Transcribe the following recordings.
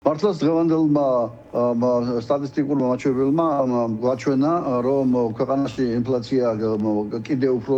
მართლაც დღევანდელმა სტატისტიკურმა მაჩვენებელმა გვაჩვენა, რომ ქვეყანაში ინფლაცია კიდევ უფრო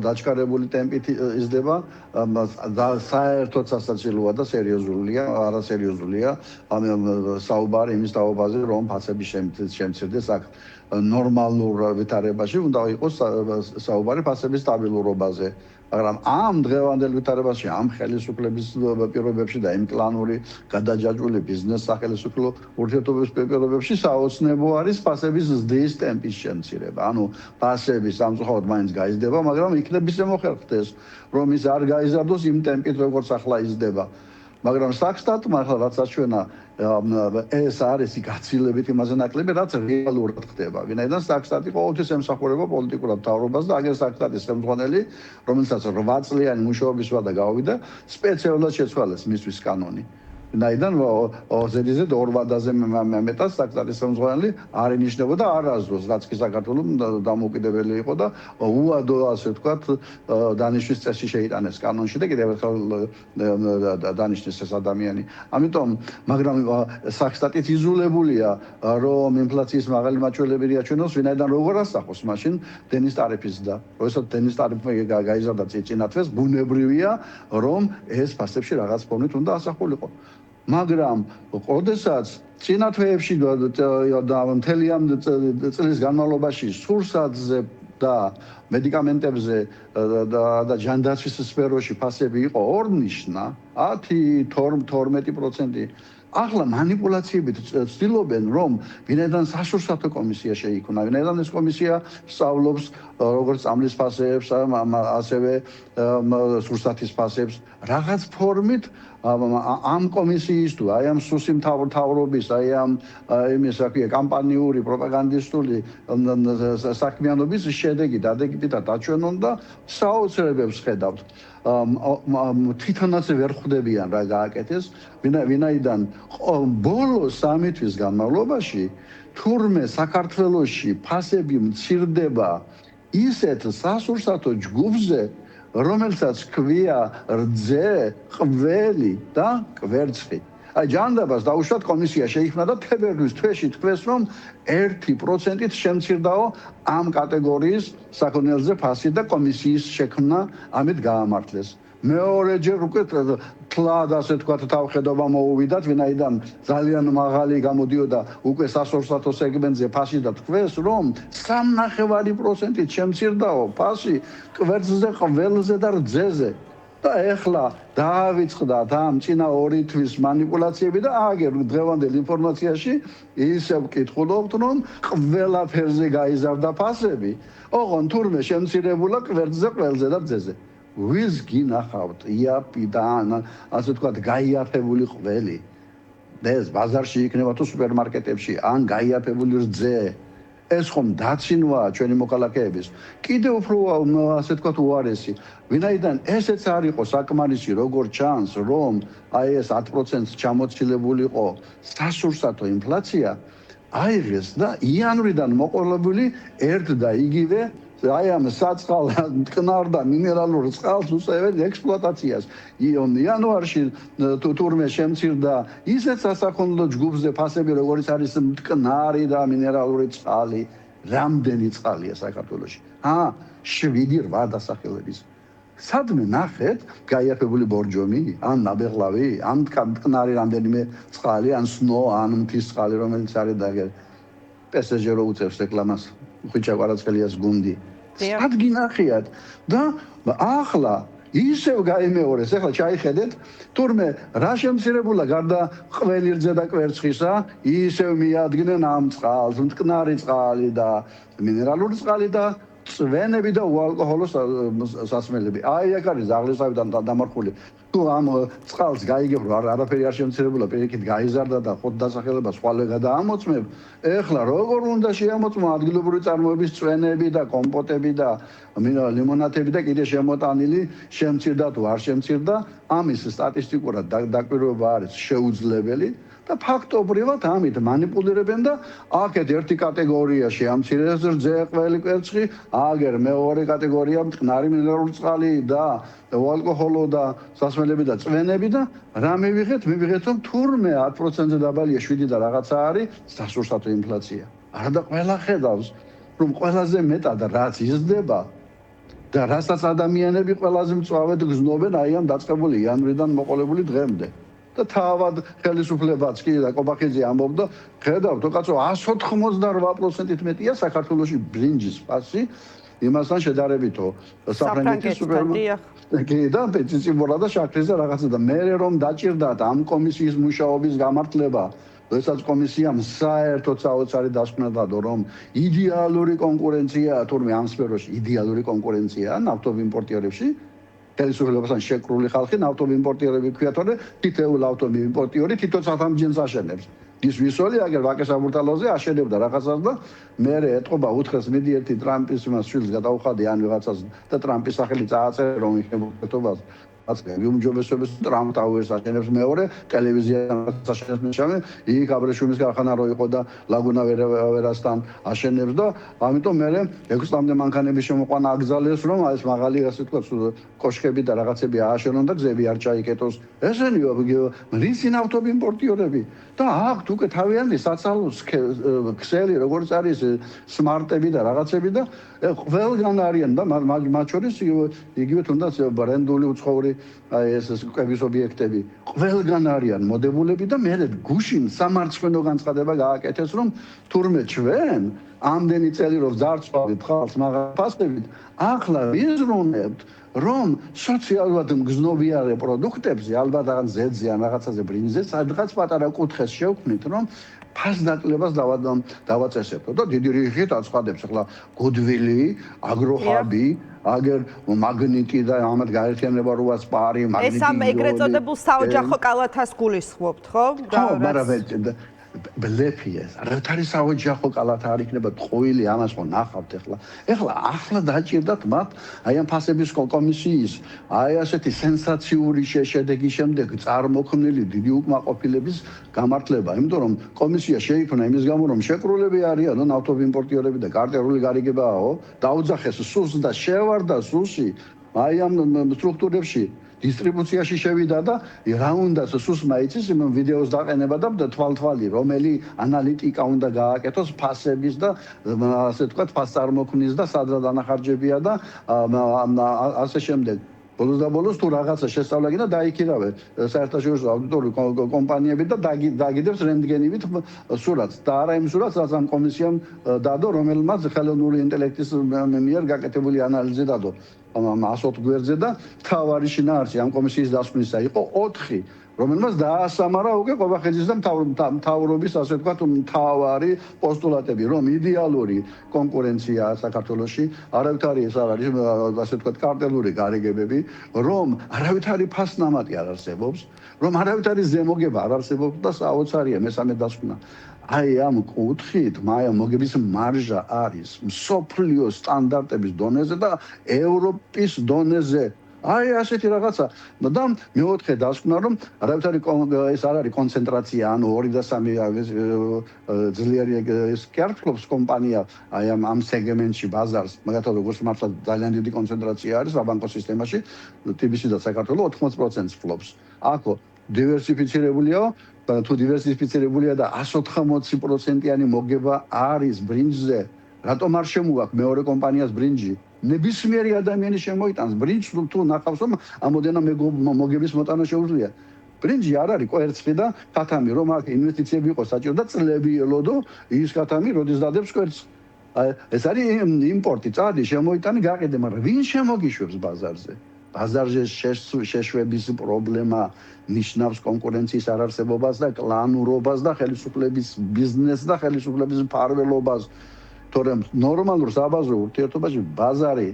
დაჩქარებული ტემპით იზრდება და საერთოდ სასაცილოა და სერიოზულია, არასერიოზულია საუბარი იმის თაობაზე, რომ ფასების შემცირდეს აქ ნორმალურ ვითარებაში უნდა იყოს საუბარი ფასების სტაბილურობაზე. მაგრამ ამ დღევანდელ ვითარებაში, ამ ხელისუფლების პირობებში და იმ კლანური გადაჯაჭვული ბიზნეს სახელმწიფო ურთიერთობების პირობებში საოცნებო არის ფასების ზრდის ტემპის შემცირება. ანუ ფასები სამწუხაროდ მაინც გაიზრდება, მაგრამ იქნებ ისე მოხერხდეს, რომ ის არ გაიზარდოს იმ ტემპით, როგორც ახლა იზრდება. მაგრამ საქსტატმა ახლა რაც აჩვენა ეს არის გაცილებით იმაზე ნაკლები, რაც რეალურად ხდება. ვინაიდან საქსტატი ყოველთვის ემსახურება პოლიტიკურად მთავრობას და აგერ საქსტატის ხელმძღვანელი, რომელსაც 8 წლიანი მუშაობის ვადა გავიდა, სპეციალურად შეცვალეს მისთვის კანონი. ვინაიდან ზედიზედ 2 ვადაზე მეტად საქსტატის ხელმძღვანელი არ ინიშნებოდა არასდროს, რაც კი საქართველოს დამოუკიდებელი იყო და უადო ასე ვთქვათ დანიშვნის წესი შეიტანეს კანონში და კიდევ ერთხელ დანიშნეს ეს ადამიანი. ამიტომ, მაგრამ საქსტატით იზოლებულია, რომ ინფლაციის მაღალი მაჩვენებლები რეაჩვენოს, ვინაიდან როგორ ასახოს მაშინ დენის ტარიფის და როდესაც დენის ტარიფი გაიზარდა წინათვეს, ბუნებრივია, რომ ეს ფასებში რაღაც ფორმით უნდა ასახულიყო. მაგრამ როდესაც წინა თვეებში და მთელი ამ წლის განმავლობაში სურსათზე და მედიკამენტებზე და ჯანდაცვის სფეროში ფასები იყო ორნიშნა 10-12%. ახლა манипуляციებით ცდილობენ, რომ ვინაიდან საშურსათო კომისია შეიქმნა, ვინაიდან ეს კომისია სწავლობს როგორც წამლის ფასებს, ასევე სურსათის ფასებს, რაღაც ფორმით ამ კომისიის თუ აი ამ სუსი მთავრობის, აი ამ იმის რა კამპანიური პროპაგანდისტული საქმიანობის შედეგი დადებითად აჩვენონ და საოცრებებს ხედავთ. თვითონაც ვერ ხვდებიან რა გააკეთეს, ვინაიდან ბოლო 3 თვის განმავლობაში თურმე საქართველოში ფასები მცირდება ისეთ სასურსათო ჯგუფზე, რომელსაც ქვია რძე, ყველი და კვერცხი. აი ჯანდაბას დაუშვათ კომისია შეიქმნა და თებერვლის თვეში თქვეს, რომ 1%-ით შემცირდაო ამ კატეგორიის საქონელზე ფასი და კომისიის შექმნა ამით გაამართლეს. მეორეჯერ უკვე თლად ასე თქვათ თავხედობა მოუვიდათ, ვინაიდან ძალიან მაღალი გამოდიოდა უკვე სასურსათო სეგმენტზე ფასი და თქვეს, რომ 3.5%-ით შემცირდაო ფასი კვერცხზე, ყველზე და რძეზე. და ეხლა დაავიწყდათ ამ წინა 2 თვის манипуляციები და აგერ დღევანდელ ინფორმაციაში ისევ ვკითხულობთ, რომ ყველაფერზე გაიზარდა ფასები. ოღონდ თურმე შემცირებულა კვერცხზე, ყველზე და რძეზე. ვის გინახავთ იაპი და ასე ვთქვათ გაიაფებული ყველი. ეს ბაზარში იქნება თუ სუპერმარკეტებში, ან გაიაფებული რძე. ეს ხომ დაცინვაა ჩვენი მოქალაქეების. კიდევ უფრო ასე ვთქვათ უარესი. ვინაიდან ესეც არ იყო საკმარისი, როგორ ჩანს, რომ აი ეს 10%-ს ჩამოცილებულიყო სასურსათო ინფლაცია, აიღეს და იანვრიდან მოყოლებული ერთ და იგივე აი ამ საწყალ მტკნარ და მინერალურ წყალს უწევენ ექსპლუატაციას. იანვარში თურმე შემცირდა ისეთ სასაქონლო ჯგუფზე ფასები, როგორც არის მტკნარი და მინერალური წყალი. რამდენი წყალია საქართველოში? 7-8 დასახელების. სადმე ნახეთ გაიაფებული ბორჯომი, ან ნაბეღლავი, ან მტკნარი რამდენიმე წყალი, ან სნო, ან მთის წყალი, რომელიც არის და PSG რო უწევს რეკლამას, ხვიჩა კვარაცხელიას გუნდი. სად გინახიათ და ახლა ისევ გაიმეორეს, ახლა ჩაიხედეთ, თურმე რა შემცირებულა გარდა ყველი რძე და კვერცხისა, ისევ მიადგნენ ამ წყალს, მტკნარი წყალი და მინერალური წყალი და წვენები და უალკოჰოლო სასმელები. აი აქ არის აღლისავიდან დამარხული. თუ ამ წყალს გაიგებ, რომ არაფერი არ შემცირებულა, პირიქით გაიზარდა და ხოთ დასახელება სხვალე გადაამოწმებ, ეხლა როგორ უნდა შეამოწმო ადგილობრივი წარმოების წვენები და კომპოტები და ლიმონადები და კიდე შემოტანილი შემცირდა თუ არ შემცირდა, ამის სტატისტიკურად დაკვირვება არის შეუძლებელი. და ფაქტობრივად ამით манипуლირებენ და აქეთ ერთი კატეგორია შეამცირეს რძე, ყველი, კვერცხი, აგერ მეორე კატეგორია მტკნარი მინერალური წყალი და ალკოჰოლო და სასმელი ხსნელები და წვენები და რა მივიღეთ რომ თურმე 10%-ზე დაბალია 7 და რაღაცა არის სასურსათო ინფლაცია. არა და ყველა ხედავს რომ ყველაზე მეტად რაც იზრდება და რასაც ადამიანები ყველაზე მწვავედ გზნობენ აი ამ დაწყებული იანვრიდან მოყოლებული დღემდე. და თავად ხელისუფლებაც კი და კობახიძე ამბობდა, ხედავთ, კაცო 188%-ით მეტია საქართველოში ბრინჯის ფასი იმასთან შედარებითო საფრანგეთის სუპერმარკეტი და პეციციბორა და შაქრის და რაღაცა და მე რომ დაჭირდათ ამ კომისიის მუშაობის გამართლება როდესაც კომისიამ საერთოდ საოცარი დასკვნა დადო რომ იდეალური კონკურენცია თურმე ამ სფეროში იდეალური კონკურენცია ნავთობიმპორტიორებში ხელისუფლებასთან შეკრული ხალხი ნავთობიმპორტიორები ქვია თორე თითოეულ ავტომობილიმპორტიორი თითო საფრანგეთს აშენებს ის ვისოლი აგერ ვაკეს აბურტალოზე აშენებდა რაღაცას და მე ეთყობა უთხრეს მიდი ერთი ტრამპის იმას შვილს გადაუხადე ან ვიღაცას და ტრამპის სახელი წააწერე რომ იქნებოდებას გიუმჯობესებს ტრამპ ტაუერს აშენებს მეორე ტელევიზიას აშენებს მიშამე იქ აბრეშუმის ქარხანა რო იყო და ლაგუნა ვერასთან აშენებს და ამიტომ მე 6 წამდე მანქანების შემოყვანა აკრძალეს რომ ეს მაღალი ასე თქვა კოშკები და რაღაცები ააშენონ და გზები არ ჩაიკეტოს ესენი რისი ნავთობიმპორტიორები და აქვთ უკვე თავიანთი საცალო ქსელი როგორც არის სმარტები და რაღაცები და ყველგან არიან და მათ შორის იგივე თუნდაც ბრენდული უცხოური ეს კვების ობიექტები ყველგან არიან მოდებულები და მე გუშინ სამარცხვინო განცხადება გააკეთეს რომ თურმე ჩვენ ამდენი წელი რომ ძარცვავით ხალხს მაღალ ფასებით ახლა ვიზრუნებთ რომ სოციალურად მგზნობიარე პროდუქტებზე ალბათ რაღაც ზედზე ან რაღაცაზე ბრინჯზე სადღაც პატარა კუთხეს შევქმნით რომ ფასდაკლებას დავაწესებთ და დიდი რიხით აცხადებს ახლა გუდვილი აგროჰაბი აგერ მაგნიტი და ამათ გაერთიანება როა სპარი მაგნიტი ეს ამ ეგრეთ წოდებულ საოჯახო კალათას გულისხმობთ ხო? ხო, მაგრამ ბლეფია. რა არის საოჯახო კალათა არ იქნება ტყუილი ამას ხო ნახავთ ახლა დაჭირდათ მათ აი ამ ფასების კომისიის აი ასეთი სენსაციური შედეგის შემდეგ წარმოქმნილი დიდი უკმაყოფილების გამართლება იმიტომ რომ კომისია შეიქმნა იმის გამო რომ შეკრულები არიანო ნავთობიმპორტიორები და კარტერული გარიგებაო დაუძახეს სულს და შევარდა სულში აი ამ სტრუქტურებში დისტრიბუციაში შევიდა და რა უნდა სუსმა იცის იმ ვიდეოს დაყენება და თვალთვალი რომელი ანალიტიკა უნდა გააკეთოს ფასების და ასე თქვა ფასწარმოქმნის და სადღაც დანახარჯებია და ასე შემდეგ ბოლოს და ბოლოს თუ რაღაცა შესწავლა გინდა დაიქირავე საერთაშორისო აუდიტორული კომპანიები და დაგიდებს რენტგენივით სურათს და არა იმ სურათს რაც ამ კომისიამ დადო რომელმაც ხელოვნური ინტელექტის მიერ გაკეთებული ანალიზი დადო 100 გვერდზე და თავარი შინაარსი ამ კომისიის დასკვნისა იყო 4 რომელმაც დაასამარა უკვე კობახიძის და მთავრობის ასე ვთქვათ მთავარი პოსტულატები რომ იდეალური კონკურენცია საქართველოში არავითარი ეს არ არის ასე ვთქვათ კარტელური გარიგებები რომ არავითარი ფასნამატი არ არსებობს რომ არავითარი ზემოგება არ არსებობს და საოცარია მესამე დასკვნა აი ამ კუთხით მოგების მარჟა არის მსოფლიო სტანდარტების დონეზე და ევროპის დონეზე აი ასეთი რაღაცა და მეოთხე დასკვნა რომ არავითარი ეს არ არის კონცენტრაცია ანუ 2 და 3 ძლიერი ეს კერფლობს კომპანია აი ამ სეგმენტში ბაზარს მაგათაც როგორც მართლა ძალიან დიდი კონცენტრაცია არის საბანკო სისტემაში TBC და საქართველოს 80% ფლობს აქო დივერსიფიცირებულია და თუ დივერსიფიცირებულია და 180%-იანი მოგება არის ბრინჯზე რატომ არ შემოაქვს მეორე კომპანიას ბრინჯი ნებისმიერი ადამიანი შემოიტანს ბრინჯს თუ ნახავს რომ ამოდენა მოგების მოტანა შეუძლია ბრინჯი არ არის კვერცხი და ქათამი რომ აქ ინვესტიციები იყოს საჭირო და წლები ელოდო ის ქათამი როდის დადებს კვერცხს ეს არის იმპორტი წადი შემოიტანი გაყიდე მაგრამ ვინ შემოგიშვებს ბაზარზე ბაზარზე შეშვების პრობლემა ნიშნავს კონკურენციის არარსებობას და კლანურობას და ხელისუფლების ბიზნესს და ხელისუფლების მფარველობას თორემ ნორმალურ საბაზრო ურთიერთობაში ბაზარი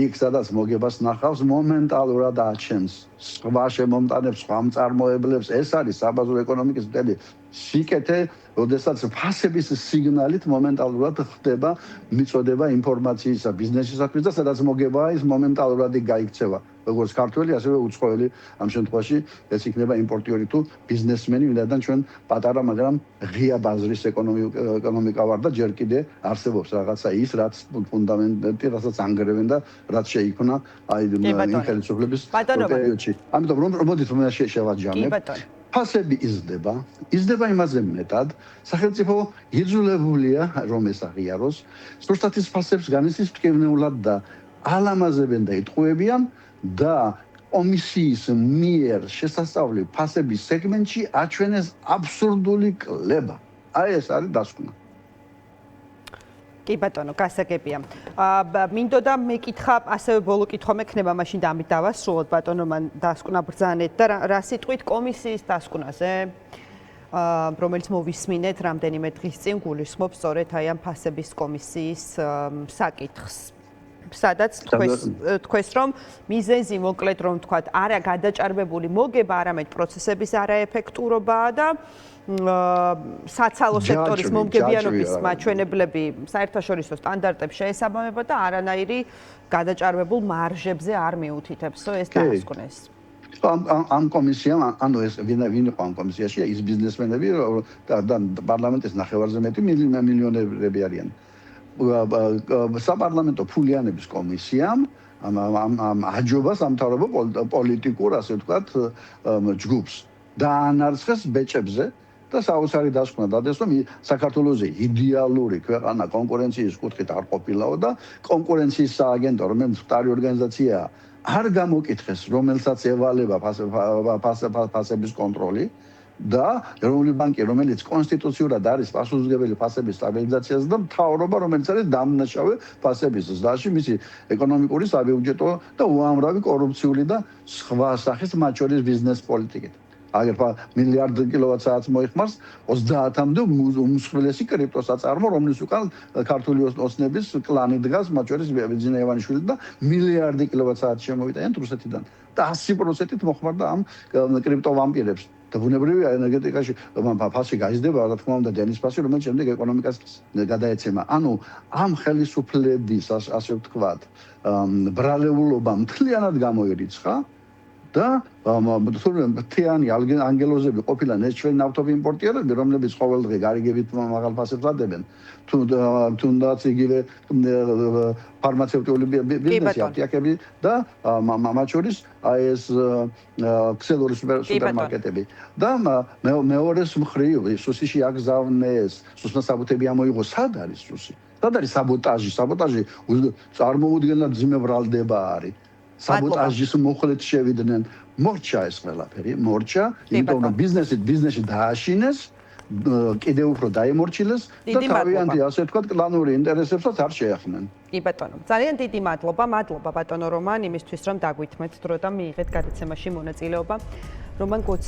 იქ სადაც მოგებას ნახავს მომენტალურად აჩენს სხვა შემომტანებს სხვა მწარმოებლებს ეს არის საბაზრო ეკონომიკის მთელი სიკეთე როდესაც ფასების სიგნალით მომენტალურად ხდება მიწოდება ინფორმაციისა ბიზნესისათვის და სადაც მოგებაა ის მომენტალურად გაიქცევა როგორც ქართველი ასევე უცხოელი ამ შემთხვევაში ეს იქნება იმპორტიორი თუ ბიზნესმენი ვინაიდან ჩვენ პატარა მაგრამ ღია ბაზრის ეკონომიკა ვარ და ჯერ კიდე არსებობს რაღაცა ის რაც ფუნდამენტი რასაც ანგრევენ და რაც შეიქმნა აი იმ ხელისუფლების პერიოდში. ამიტომ რომ მოდით რომ შევაჯამებ. ფასები იზრდება იმაზე მეტად, სახელმწიფო იძულებულია რომ ეს აღიაროს, ზუსტად ის ფასებს განიცდის მტკივნეულად და ალამაზებენ და იტყუებიან და კომისიის მიერ შესასწავლი ფასების სეგმენტში აჩვენეს აბსურდული კლება. აი ეს არის დასკვნა. კი ბატონო, გასაგებია. მინდოდა მეკითხა, ასევე ბოლო კითხვა მექნება, მაშინ და ამით დავასრულოთ ბატონო, მან დასკვნა ბრძანეთ და რა სიტყვით კომისიის დასკვნაზე, რომელიც მოვისმინეთ რამდენიმე დღის წინ გულისხმობს სწორედ აი ამ ფასების კომისიის საკითხს. სადაც თქვეს რომ მიზეზი მოკლედ რომ თქვათ არა გადაჭარბებული მოგება, არამედ პროცესების არაეფექტურობაა და საცალო სექტორის მომგებიანობის მაჩვენებლები საერთაშორისო სტანდარტებს შეესაბამება და არანაირი გადაჭარბებულ მარჟებზე არ მიუთითებსო ეს დაასკვნეს. ამ კომისიამ, ანუ ეს ვინ იყო ამ კომისიაში, ის ბიზნესმენები და პარლამენტის ნახევარზე მეტი მილიონერები არიან. საპარლამენტო ფულიანების კომისიამ ამ აჯობას ამთავრებო პოლიტიკურ, ასე ვთქვათ, ჯგუფს დაანარცხეს ბეჭებზე და საოცარი დასკვნა დადეს, რომ საქართველოს იდეალური ქვეყანა კონკურენციის კუთხით არ ყოფილაო და კონკურენციის სააგენტო, რომელიც მთავარი ორგანიზაციაა, არ გამოკითხეს, რომელსაც ევალება ფასების კონტროლი და ეროვნული ბანკი, რომელიც კონსტიტუციურად არის პასუხისმგებელი ფასების სტაბილიზაციაზე და მთავრობა, რომელიც არის დამნაშავე ფასების ზრდაში, მისი ეკონომიკური, საბიუჯეტო და უამრავი კორუფციული და სხვა სახის მათ შორის ბიზნეს პოლიტიკით. აგერ მილიარდ კილოვატ-საათს მოიხმარს 30-მდე უმსხვილესი კრიპტოსაწარმო, რომლის უკან ქართული ოსნების კლანი დგას, მათ შორის ბიძინა ივანიშვილი და მილიარდი კილოვატ-საათი შემოვიტანენ რუსეთიდან და 100%-ით მოხმარდა ამ კრიპტოვამპირებს. და ბუნებრივია ენერგეტიკაში ფასი გაიზრდება, რა თქმა უნდა, დენის ფასი, რომელიც შემდეგ ეკონომიკას გადაეცემა. ანუ ამ ხელისუფლების, ასე ვთქვათ, ბრალეულობა მთლიანად გამოირიცხა და მთიანი ანგელოზები ყოფილან ეს ჩვენი ნავთობი იმპორტიერები, რომლებიც ყოველდღე გარიგებით მაღალ ფასებს ადებენ. თუნდაც იგივე ფარმაცევტიული ბიზნესი, აპტეკები და მათ შორის აი ეს ქსელური სუპერმარკეტები. და მეორეს მხრივ სუსიში აგზავნეს, სუსნასაბუთები ამოიღო, სად არის სუსი? სად არის საბოტაჟი? საბოტაჟი წარმოუდგენლად ძიმე ბრალდება არის. საბოტაჟის მოხლეთ შევიდნენ. მორჩა ეს ყველაფერი, მორჩა, იმიტომ რომ ბიზნესი დააშინეს, კიდევ უფრო დაემორჩილეს და თავიანთი, ასე ვთქვათ, კლანური ინტერესებსაც არ შეეხნენ. კი ბატონო, ძალიან დიდი მადლობა ბატონო რომან იმისთვის რომ დაგვითმეთ დრო და მიიღეთ გადაცემაში მონაწილეობა. რომან კოცი